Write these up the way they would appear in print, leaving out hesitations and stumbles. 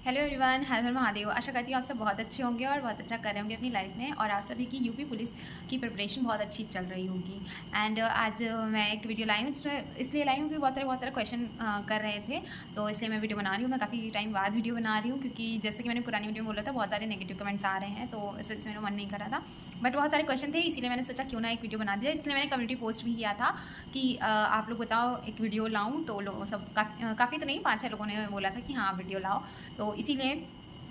Hello everyone, हर हर महादेव। आशा करती हूँ आप सब बहुत अच्छे होंगे और बहुत अच्छा कर रहे होंगे अपनी लाइफ में, और आप सभी की यूपी पुलिस की प्रिपरेशन बहुत अच्छी चल रही होगी। एंड आज मैं एक वीडियो लाई हूँ, इसलिए लाई हूँ कि बहुत सारे क्वेश्चन कर रहे थे, तो इसलिए मैं वीडियो बना रही हूँ। मैं काफ़ी टाइम बाद वीडियो बना रही हूँ क्योंकि जैसे कि मैंने पुरानी वीडियो में बोला था, बहुत सारे नेगेटिव कमेंट्स आ रहे हैं, तो इस वजह से मेरा मन नहीं कर रहा था। बट बहुत सारे क्वेश्चन थे, इसीलिए मैंने सोचा क्यों ना एक वीडियो बना दिया। इसलिए मैंने कम्युनिटी पोस्ट भी किया था कि आप लोग बताओ एक वीडियो लाऊँ, तो लोग सब काफ़ी तो नहीं, 5-6 लोगों ने बोला था कि हाँ वीडियो लाओ, तो इसीलिए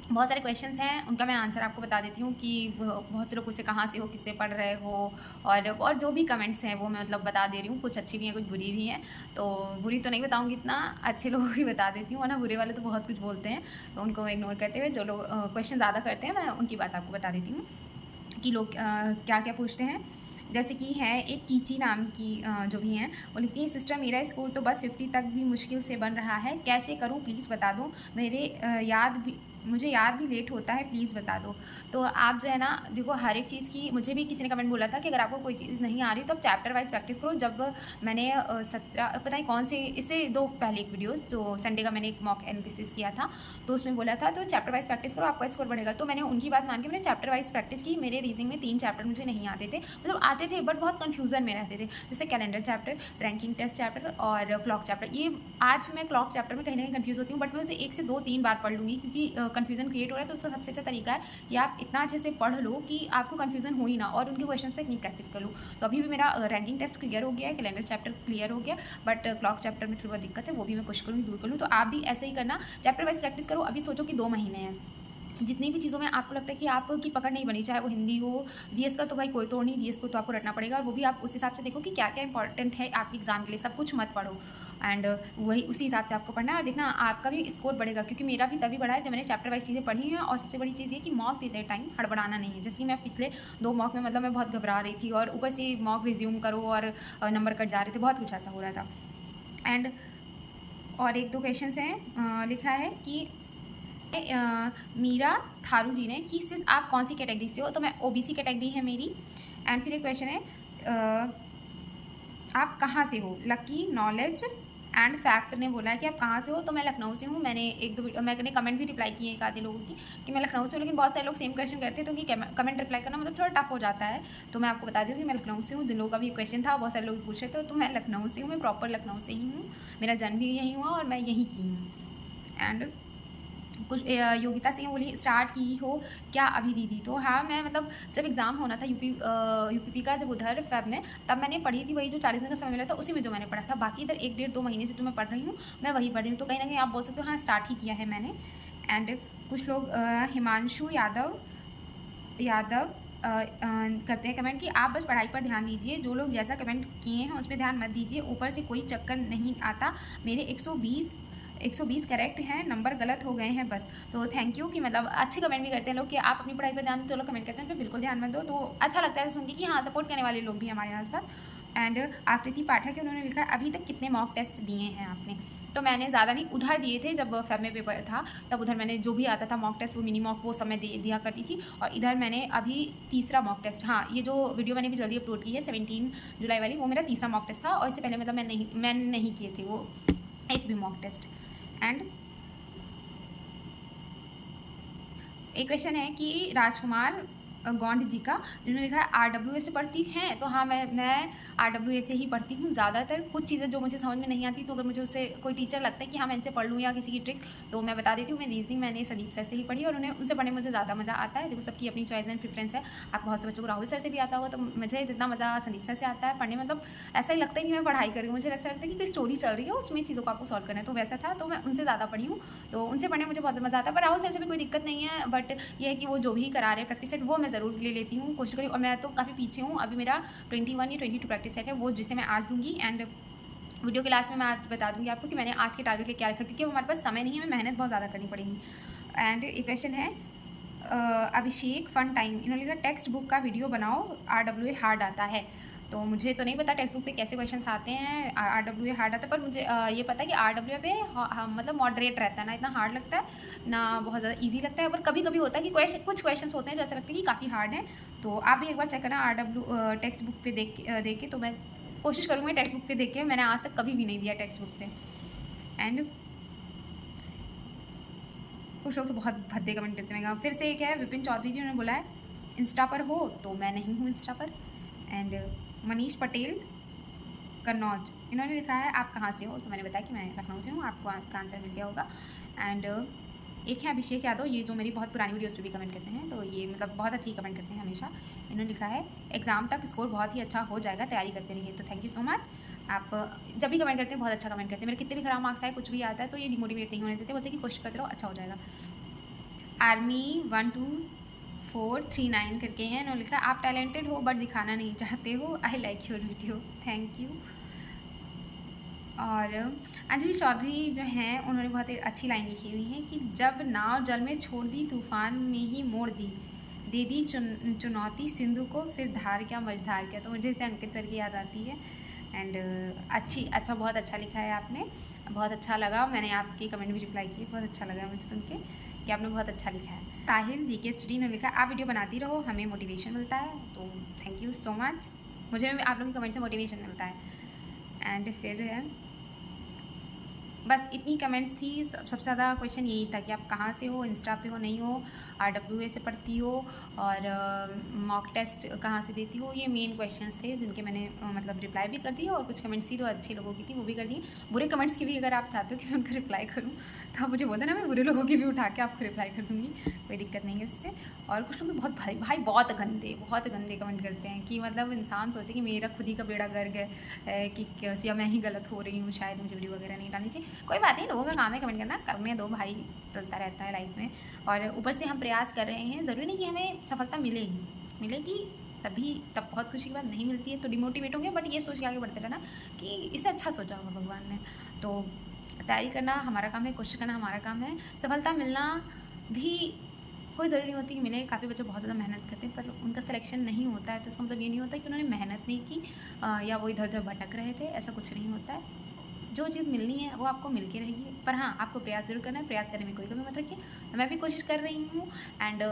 बहुत सारे क्वेश्चंस हैं, उनका मैं आंसर आपको बता देती हूँ कि बहुत से लोग पूछते कहाँ से हो, किससे पढ़ रहे हो, और जो भी कमेंट्स हैं वो मैं मतलब बता दे रही हूँ। कुछ अच्छी भी हैं, कुछ बुरी भी हैं, तो बुरी तो नहीं बताऊँगी इतना, अच्छे लोगों की बता देती हूँ, वरना बुरे वाले तो बहुत कुछ बोलते हैं, तो उनको इग्नोर करते हुए जो लोग क्वेश्चन ज़्यादा करते हैं मैं उनकी बात आपको बता देती हूँ कि लोग क्या क्या पूछते हैं। जैसे कि है एक कीची नाम की जो भी हैं, वो लिखती है, सिस्टर मेरा स्कोर तो बस 50 तक भी मुश्किल से बन रहा है, कैसे करूं प्लीज़ बता दो। मुझे याद भी लेट होता है, प्लीज़ बता दो। तो आप जो है ना, देखो हर एक चीज़ की, मुझे भी किसी ने कमेंट बोला था कि अगर आपको कोई चीज़ नहीं आ रही तो आप चैप्टर वाइज प्रैक्टिस करो। जब मैंने 17 पता नहीं कौन से, इससे 2 पहले एक वीडियो जो संडे का मैंने एक मॉक एनालिसिस किया था, तो उसमें बोला था तो चैप्टर वाइज प्रैक्टिस करो, आपका स्कोर बढ़ेगा। तो मैंने उनकी बात मान के मैंने चैप्टर वाइज प्रैक्टिस की। मेरे रीजनिंग में 3 चैप्टर मुझे नहीं आते थे, मतलब आते थे बट बहुत कन्फ्यूजन में रहते थे, जैसे calendar chapter, ranking test chapter और क्लॉक चैप्टर। ये आज मैं क्लॉक चैप्टर में कहीं ना कहीं कन्फ्यूज़ होती हूँ, बट मैं उसे 1 से 2-3 बार पढ़ लूँगी क्योंकि कन्फ्यूजन क्रिएट हो रहा है। तो उसका सबसे अच्छा तरीका है कि आप इतना अच्छे से पढ़ लो कि आपको कन्फ्यूजन हो ही ना, और उनके क्वेश्चन पर इतनी प्रैक्टिस कर लो। तो अभी भी मेरा रैंकिंग टेस्ट क्लियर हो गया है, कैलेंडर चैप्टर क्लियर हो गया, बट क्लॉक चैप्टर में थोड़ी बहुत दिक्कत है, वो भी मैं कोशिश करूँगी दूर कर लूँ। तो आप भी ऐसे ही करना, चैप्टर वाइज प्रैक्टिस करो। अभी सोचो कि 2 महीने हैं, जितनी भी चीज़ों में आपको लगता है कि आपकी पकड़ नहीं बनी, चाहे वो हिंदी हो, जीएस का तो भाई कोई तोड़ नहीं, जीएस को तो आपको रटना पड़ेगा, और वो भी आप उस हिसाब से देखो कि क्या क्या इंपॉर्टेंट है आपके एग्जाम के लिए। सब कुछ मत पढ़ो, एंड वही उसी हिसाब से आपको पढ़ना है, और देखना आपका भी स्कोर बढ़ेगा, क्योंकि मेरा भी तभी बढ़ा है जब मैंने चैप्टर वाइज चीज़ें पढ़ी हैं। और सबसे बड़ी चीज़ ये कि मॉक देते टाइम हड़बड़ाना नहीं है। जैसे कि मैं पिछले 2 मॉक में मतलब मैं बहुत घबरा रही थी, और ऊपर से मॉक रिज्यूम करो और नंबर कट जा रहे थे, बहुत कुछ ऐसा हो रहा था। एंड और 1-2 क्वेश्चन हैं, लिखा है कि मीरा थारू जी ने कि सिर्फ आप कौन सी कैटेगरी से हो, तो मैं ओबीसी कैटेगरी है मेरी। एंड फिर एक क्वेश्चन है, आप कहाँ से हो। लकी नॉलेज एंड फैक्ट ने बोला है कि आप कहाँ से हो, तो मैं लखनऊ से हूँ। मैंने कमेंट भी रिप्लाई किए एक आधे लोगों की कि मैं लखनऊ से हूँ, लेकिन बहुत सारे लोग सेम क्वेश्चन करते हैं, तो उनकी कमेंट रिप्लाई करना मतलब थोड़ा टफ हो जाता है। तो मैं आपको बता दी हूँ कि मैं लखनऊ से हूँ। जिन लोगों का भी क्वेश्चन था, बहुत सारे लोग पूछ रहे थे, तो मैं लखनऊ से हूँ, मैं प्रॉपर लखनऊ से ही हूँ, मेरा जन्म भी यहीं हुआ और मैं यहीं की हूँ। एंड कुछ योगिता सिंह बोली, स्टार्ट की हो क्या अभी दीदी। तो हाँ, मैं मतलब जब एग्ज़ाम होना था यूपीपी का, जब उधर फेब में, तब मैंने पढ़ी थी वही जो 40 दिन का समय मिला था, उसी में जो मैंने पढ़ा था। बाकी इधर 1-1.5-2 महीने से जो मैं पढ़ रही हूँ, मैं वही पढ़ रही हूँ। तो कहीं ना कहीं आप बोल सकते हो हाँ स्टार्ट ही किया है मैंने। एंड कुछ लोग हिमांशु यादव करते हैं कमेंट कि आप बस पढ़ाई पर ध्यान दीजिए। जो लोग जैसा कमेंट किए हैं उस पर ध्यान मत दीजिए, ऊपर से कोई चक्कर नहीं आता। मेरे 120 करेक्ट हैं, नंबर गलत हो गए हैं बस। तो थैंक यू कि मतलब अच्छे कमेंट भी करते हैं लोग कि आप अपनी पढ़ाई पर ध्यान दो। जो लोग कमेंट करते हैं तो बिल्कुल ध्यान मत दो, तो अच्छा लगता है सुन के कि हाँ सपोर्ट करने वाले लोग भी हमारे आसपास। एंड आकृति पाठक, उन्होंने लिखा है अभी तक कितने मॉक टेस्ट दिए हैं आपने। तो मैंने ज़्यादा नहीं, उधर दिए थे जब फेब में पेपर था, तब उधर मैंने जो भी आता था मॉक टेस्ट, वो मिनी मॉक वो समय दिया करती थी। और इधर मैंने अभी तीसरा मॉक टेस्ट, हाँ ये जो वीडियो मैंने भी जल्दी अपलोड की है 17 जुलाई वाली, वो मेरा तीसरा मॉक टेस्ट था, और इससे पहले मतलब मैंने नहीं किए थे वो एक भी मॉक टेस्ट। एंड एक क्वेश्चन है कि राजकुमार गौंड जी का, जिन्होंने लिखा है आरडब्ल्यूए से पढ़ती हैं। तो हाँ, मैं आरडब्ल्यूए से ही पढ़ती हूँ ज़्यादातर। कुछ चीज़ें जो मुझे समझ में नहीं आती, तो अगर मुझे उससे कोई टीचर लगता है कि हाँ मैं इनसे पढ़ लूँ या किसी की ट्रिक, तो मैं बता देती हूँ। मैं रीजनिंग मैंने संदीप सर से ही पढ़ी, और उनसे पढ़ने में मुझे ज़्यादा मज़ा आता है। देखो सबकी अपनी चॉइस एंड प्रेफरेंस है। आप बहुत से बच्चों को राहुल सर से भी आता होगा, तो मुझे जितना मज़ा संदीप सर से आता है पढ़ने में, मतलब ऐसा ही लगता है कि मैं पढ़ाई कर रही हूँ। मुझे ऐसा लगता है कि कोई स्टोरी चल रही है, उसमें चीज़ों को आपको सॉल्व करना है, तो वैसा था। तो मैं उनसे ज़्यादा पढ़ी हूँ, तो उनसे पढ़ने में मुझे बहुत मज़ा आता है। पर राहुल सर से भी कोई दिक्कत नहीं है, बट ये है कि वो जो भी करा रहे हैं प्रैक्टिस सेट, वो मैं ज़रूर ले लेती हूँ, कोशिश करी। और मैं तो काफ़ी पीछे हूँ, अभी मेरा 21 या 22 प्रैक्टिस सेट है, वो जिसे मैं आज लूँगी। एंड वीडियो के लास्ट में मैं आज बता दूँगी आपको कि मैंने आज के टारगेट के क्या रखा, क्योंकि हमारे पास समय नहीं है, हमें मेहनत बहुत ज़्यादा करनी पड़ेगी। एंड एक क्वेश्चन है अभिषेक फन टाइम, इन्होंने लिखा टेक्स्ट बुक का वीडियो बनाओ, आरडब्ल्यूए हार्ड आता है। तो मुझे तो नहीं पता टेक्स्ट बुक पे कैसे क्वेश्चन आते हैं, आरडब्ल्यूए हार्ड आता है, पर मुझे ये पता है कि आरडब्ल्यूए पे मतलब मॉडरेट रहता है, ना इतना हार्ड लगता है ना बहुत ज़्यादा इजी लगता है। पर कभी कभी होता है कि कुछ क्वेश्चन होते हैं जो ऐसा लगता है कि काफ़ी हार्ड है। तो आप भी एक बार चेक करना आरडब्ल्यू टेक्स्ट बुक पे देख के, तो मैं कोशिश करूँगी टेक्स्ट बुक पे देख के, मैंने आज तक कभी भी नहीं दिया टेक्स्ट बुक पे। एंड कुछ लोग तो बहुत भद्दे कमेंट करते हैं। फिर से एक है विपिन चौधरी जी, उन्होंने बोला है इंस्टा पर हो, तो मैं नहीं हूँ इंस्टा पर। एंड मनीष पटेल कन्नौज, इन्होंने लिखा है आप कहाँ से हो, तो मैंने बताया कि मैं लखनऊ से हूँ, आपको आपका आंसर मिल गया होगा। एंड एक है अभिषेक यादव, ये जो मेरी बहुत पुरानी वीडियोस पे भी कमेंट करते हैं, तो ये मतलब बहुत अच्छी कमेंट करते हैं हमेशा। इन्होंने लिखा है एग्ज़ाम तक स्कोर बहुत ही अच्छा हो जाएगा, तैयारी करते रहिए। तो थैंक यू सो मच। आप जब भी कमेंट करते हैं बहुत अच्छा कमेंट करते हैं। मेरे कितने भी खराब मार्क्स आए, कुछ भी आता है, तो ये डिमोटिवेट नहीं होने देते, बोलते कि कोशिश करते रहो, अच्छा हो जाएगा। आर्मी 12439 करके हैं, उन्होंने लिखा आप टैलेंटेड हो बट दिखाना नहीं चाहते हो, I like your video, thank you. और अंजलि चौधरी जो हैं, उन्होंने बहुत अच्छी लाइन लिखी हुई है कि जब नाव जल में छोड़ दी, तूफान में ही मोड़ दी, दे दी चुनौती सिंधु को, फिर धार क्या मझधार क्या। तो मुझे इसे अंकित सर की याद आती है। एंड बहुत अच्छा लिखा है आपने, बहुत अच्छा लगा। मैंने आपके कमेंट भी रिप्लाई किए, बहुत अच्छा लगा मुझे सुन के कि आपने बहुत अच्छा लिखा है। साहिल जीके स्टडी ने लिखा आप वीडियो बनाती रहो, हमें मोटिवेशन मिलता है। तो थैंक यू सो मच, मुझे आप लोगों के कमेंट से मोटिवेशन मिलता है। एंड फिर बस इतनी कमेंट्स थी। सबसे ज़्यादा क्वेश्चन यही था कि आप कहाँ से हो, इंस्टा पे हो नहीं हो, RWA से पढ़ती हो, और मॉक टेस्ट कहाँ से देती हो। ये मेन क्वेश्चंस थे जिनके मैंने मतलब रिप्लाई भी कर दी, और कुछ कमेंट्स थी तो अच्छे लोगों की थी, वो भी कर दी। बुरे कमेंट्स की भी अगर आप चाहते हो कि मैं उनको रिप्लाई करूँ, तो आप मुझे बोलते ना, मैं बुरे लोगों की भी उठा के आपको रिप्लाई कर दूँगी, कोई दिक्कत नहीं है उससे। और कुछ लोग तो बहुत भाई बहुत गंदे कमेंट करते हैं कि मतलब इंसान सोचे कि मेरा खुद ही का बेड़ा गर्क है कि या मैं ही गलत हो रही हूँ, शायद मुझे वीडियो वगैरह नहीं डालनी चाहिए। कोई बात नहीं, लोगों का काम है कमेंट करना, करने दो भाई, चलता रहता है लाइफ में। और ऊपर से हम प्रयास कर रहे हैं, ज़रूरी नहीं कि हमें सफलता मिलेगी तब बहुत खुशी की बात नहीं मिलती है तो डिमोटिवेट होंगे, बट ये सोच के आगे बढ़ते रहना कि इससे अच्छा सोचा होगा भगवान ने। तो तैयारी करना हमारा काम है, कोशिश करना हमारा काम है। सफलता मिलना भी कोई ज़रूरी नहीं होती कि मिले। काफ़ी बच्चे बहुत ज़्यादा मेहनत करते हैं पर उनका सिलेक्शन नहीं होता है, तो इसका मतलब ये नहीं होता कि उन्होंने मेहनत नहीं की या वो इधर उधर भटक रहे थे, ऐसा कुछ नहीं होता है। जो चीज़ मिलनी है वो आपको मिल के रहेगी, पर हाँ आपको प्रयास ज़रूर करना है, प्रयास करने में कोई कमी मत रखिए। तो मैं भी कोशिश कर रही हूँ। एंड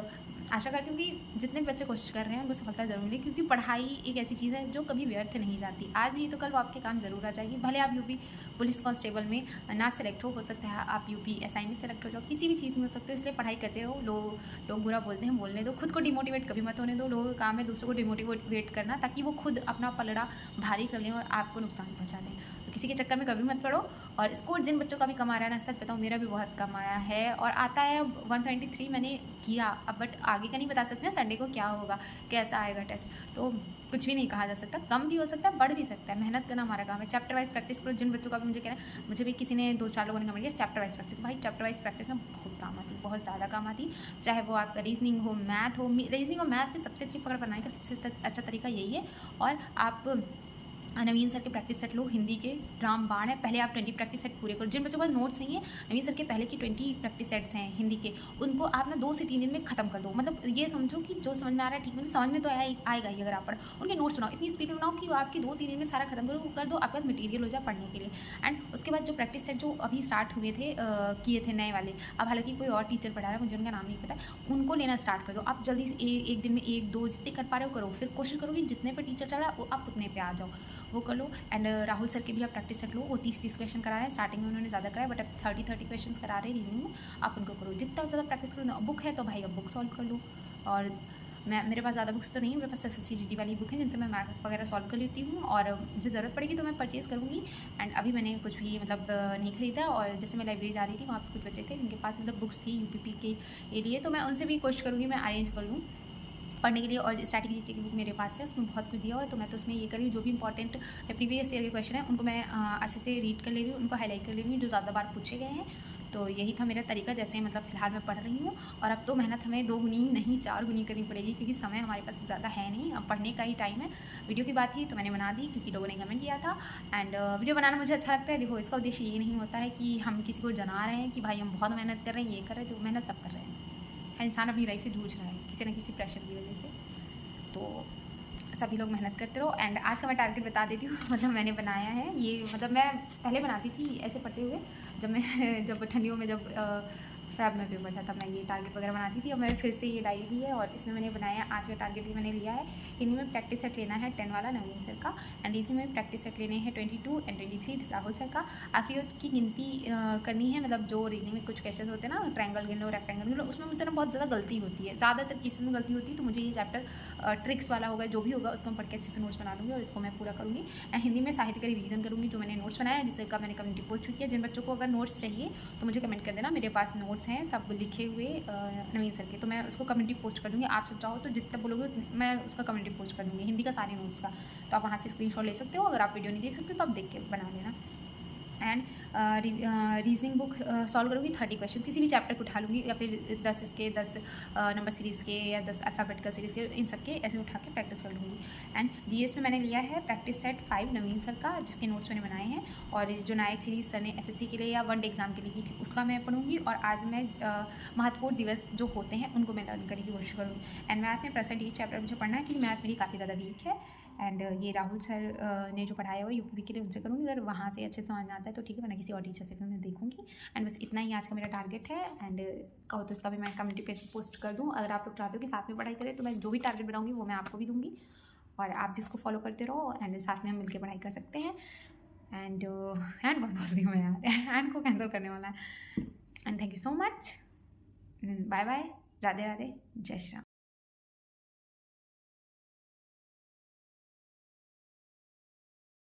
आशा करती हूँ कि जितने भी बच्चे कोशिश कर रहे हैं उनको सफलता ज़रूर मिले, क्योंकि पढ़ाई एक ऐसी चीज़ है जो कभी व्यर्थ नहीं जाती। आज नहीं तो कल वो आपके काम ज़रूर आ जाएगी। भले आप यूपी पुलिस कांस्टेबल में ना सेलेक्ट हो सकता है आप यूपी SI में सेलेक्ट हो जाओ, किसी भी चीज़ में हो सकते हो। इसलिए पढ़ाई करते रहो। लोग बुरा बोलते हैं, बोलने दो, खुद को डिमोटिवेट कभी मत होने दो। लोगों का काम है दूसरों को डिमोटिवेट करना, ताकि वो खुद अपना पलड़ा भारी कर लें और आपको नुकसान पहुँचा दें। तो किसी के चक्कर में कभी मत पड़ो। और स्कोर जिन बच्चों का भी कम आ रहा है ना, सच बताऊँ मेरा भी बहुत कम आया है और आता है। 173 मैंने किया अब, बट आगे का नहीं बता सकते ना, संडे को क्या होगा, कैसा आएगा टेस्ट, तो कुछ भी नहीं कहा जा सकता। कम भी हो सकता है, बढ़ भी सकता है। मेहनत करना हमारा काम है। चैप्टर वाइज प्रैक्टिस करो। जिन बच्चों का भी मुझे कहना है, मुझे भी किसी ने 2-4 लोगों ने कमेंट किया चैप्टर वाइज प्रैक्टिस। भाई चैप्टर वाइज प्रैक्टिस ना बहुत काम आती है, बहुत ज़्यादा काम आती। चाहे वो आपका रीजनिंग हो, मैथ हो। रीजनिंग और मैथ में सबसे अच्छी पकड़ बनाने का सबसे अच्छा तरीका यही है। और आप नवीन सर के प्रैक्टिस सेट लो, हिंदी के रामबाण है, पहले आप 20 प्रैक्टिस सेट पूरे करो। जिन बच्चों का नोट्स नहीं है, नवीन सर के पहले की 20 प्रैक्टिस सेट्स हैं हिंदी के, उनको आप ना 2 से 3 दिन में खत्म कर दो। मतलब ये समझो कि जो समझ में आ रहा है ठीक, मतलब समझ में तो आएगा ही अगर आप पढ़ो। उनके नोट्स बनाओ, इतनी स्पीड में बनाओ कि वो आपकी 2-3 दिन में सारा खत्म कर दो, आपके पास मटीरियल हो जाए पढ़ने के लिए। एंड उसके बाद जो प्रैक्टिस सेट जो अभी स्टार्ट हुए थे किए थे नए वाले, अब हालांकि कोई और टीचर पढ़ा रहा है, मुझे उनका नाम नहीं पता, उनको लेना स्टार्ट कर दो। आप जल्दी से एक दिन में 1-2 जितने कर पा रहे हो करो। फिर कोशिश करो कि जितने पर टीचर चल रहा है वो आप उतने पे आ जाओ, वो कर लो। एंड राहुल सर के भी आप प्रैक्टिस सेट लो, वो 30 क्वेश्चन करा रहे हैं। स्टार्टिंग में उन्होंने ज़्यादा कराया, बट अब 30 क्वेश्चन करा रहे हैं रीजनिंग में, आप उनको करो। जितना ज़्यादा प्रैक्टिस करो, बुक है तो भाई अब बुक सॉल्व कर लो। और मेरे पास ज़्यादा बुक्स तो नहीं है, मेरे पास SSCGT वाली बुक है जिनसे मैं मैथ वगैरह सॉल्व कर लेती हूँ, और मुझे ज़रूरत पड़ेगी तो मैं परचेज़ करूँगी। एंड अभी मैंने कुछ भी मतलब नहीं खरीदा। और जैसे मैं लाइब्रेरी जा रही थी, वहाँ पर कुछ बच्चे थे जिनके पास मतलब बुक्स थी UPP के लिए, तो मैं उनसे भी कोशिश करूँगी मैं अरेंज कर लूँ पढ़ने के लिए। और स्ट्रैटेजी की बुक मेरे पास है, उसमें बहुत कुछ दिया हुआ है, तो मैं तो उसमें ये कर रही हूँ जो भी इंपॉर्टेंट या प्रीवियस ईयर के क्वेश्चन है उनको मैं अच्छे से रीड कर ले रही हूँ, उनको हाईलाइट कर ले रही हूँ जो ज़्यादा बार पूछे गए हैं। तो यही था मेरा तरीका, जैसे मतलब फ़िलहाल मैं पढ़ रही हूँ। और अब तो मेहनत हमें 2 गुनी नहीं 4 गुनी करनी पड़ेगी, क्योंकि समय हमारे पास ज़्यादा है नहीं, अब पढ़ने का ही टाइम है। वीडियो की बात थी तो मैंने बना दी क्योंकि लोगों ने कमेंट किया था। एंड वीडियो बनाना मुझे अच्छा लगता है। देखो, इसका उद्देश्य ये नहीं होता है कि हम किसी को जना रहे हैं कि भाई हम बहुत मेहनत कर रहे हैं, ये कर रहे हैं, तो मेहनत सब कर रहे हैं। हर इंसान अपनी लाइफ से जूझ रहा है किसी न किसी प्रेशर की वजह से, तो सभी लोग मेहनत करते रहो। एंड आज का मैं टारगेट बता देती हूँ। मतलब मैंने बनाया है ये, मतलब मैं पहले बनाती थी ऐसे पढ़ते हुए, जब ठंडियों में जब सब में पेपर था तब मैं ये टारगेट वगैरह बनाती थी। और मैं फिर से ये डायरी भी है और इसमें मैंने बनाया आज का टारगेट ये मैंने लिया है। हिंदी में प्रैक्टिस सेट लेना है 10 वाला नवीन सर का, एंड रीजनिंग में प्रैक्टिस सेट लेने हैं 22 एंड 23 राहुल सर का। आखिरी की गिनती करनी है, मतलब जो रीजनिंग में कुछ क्वेश्चन होते हैं ना, ट्रायंगल गिन लो, रेक्टेंगल गिन लो, उसमें मुझसे ना बहुत ज़्यादा गलती होती है, ज़्यादातर केसेस में गलती होती है। तो मुझे ये चैप्टर ट्रिक्स वाला होगा, जो भी होगा उसको मैं पढ़ के अच्छे से नोट्स बना लूँगी और इसको मैं पूरा करूँगी। एंड हिंदी में साहित्य का रिवीजन करूँगी, जो मैंने नोट्स बनाया है, जिससे का मैंने कम्युनिटी पोस्ट भी किया। जिन बच्चों को अगर नोट्स चाहिए तो मुझे कमेंट कर देना, मेरे पास नोट्स हैं सब लिखे हुए नवीन सर के, तो मैं उसको कम्युनिटी पोस्ट कर दूँगी। आप सब चाहो तो जितना बोलोगे मैं उसका कम्युनिटी पोस्ट कर दूँगी, हिंदी का सारे नोट्स का। तो आप वहाँ से स्क्रीनशॉट ले सकते हो, अगर आप वीडियो नहीं देख सकते तो आप देख के बना लेना। एंड रीजनिंग बुक सॉल्व करूँगी 30 क्वेश्चन, किसी भी चैप्टर को उठा लूँगी, या फिर 10 इसके 10 नंबर सीरीज़ के, या 10 अल्फ़ाबेटिकल सीरीज़ के, इन सब के ऐसे उठा के प्रैक्टिस कर लूँगी। एंड जीएस में मैंने लिया है प्रैक्टिस सेट 5 नवीन सर का, जिसके नोट्स मैंने बनाए हैं। और जो नायक सीरीज़ सर ने एसएससी के लिए या वन डे एग्जाम के लिए की थी, उसका मैं पढ़ूँगी। और आज मैं महत्वपूर्ण दिवस जो होते हैं उनको मैं लर्न करने की कोशिश करूँगी। एंड मैथ में प्रेजेंट ये चैप्टर मुझे पढ़ना है, क्योंकि मैथ मेरी काफ़ी ज़्यादा वीक है। एंड ये राहुल सर ने जो पढ़ाया हुआ यूपी के लिए, उनसे करूँगी। अगर वहाँ से अच्छे समझ में आता है तो ठीक है, वरना किसी और टीचर से भी मैं देखूँगी। एंड बस इतना ही आज का मेरा टारगेट है। एंड कहो तो इसका भी मैं कम्युनिटी पे पोस्ट कर दूँ। अगर आप लोग चाहते हो कि साथ में पढ़ाई करें, तो मैं जो भी टारगेट बनाऊँगी वो मैं आपको भी दूँगी, और आप भी उसको फॉलो करते रहो, एंड साथ में हम मिलकर पढ़ाई कर सकते हैं। एंड बहुत बोल रही हूँ मैं यार, एंड को कैंसिल करने वाला है। And thank you so much, bye bye, Radhe Radhe, जय श्री राम।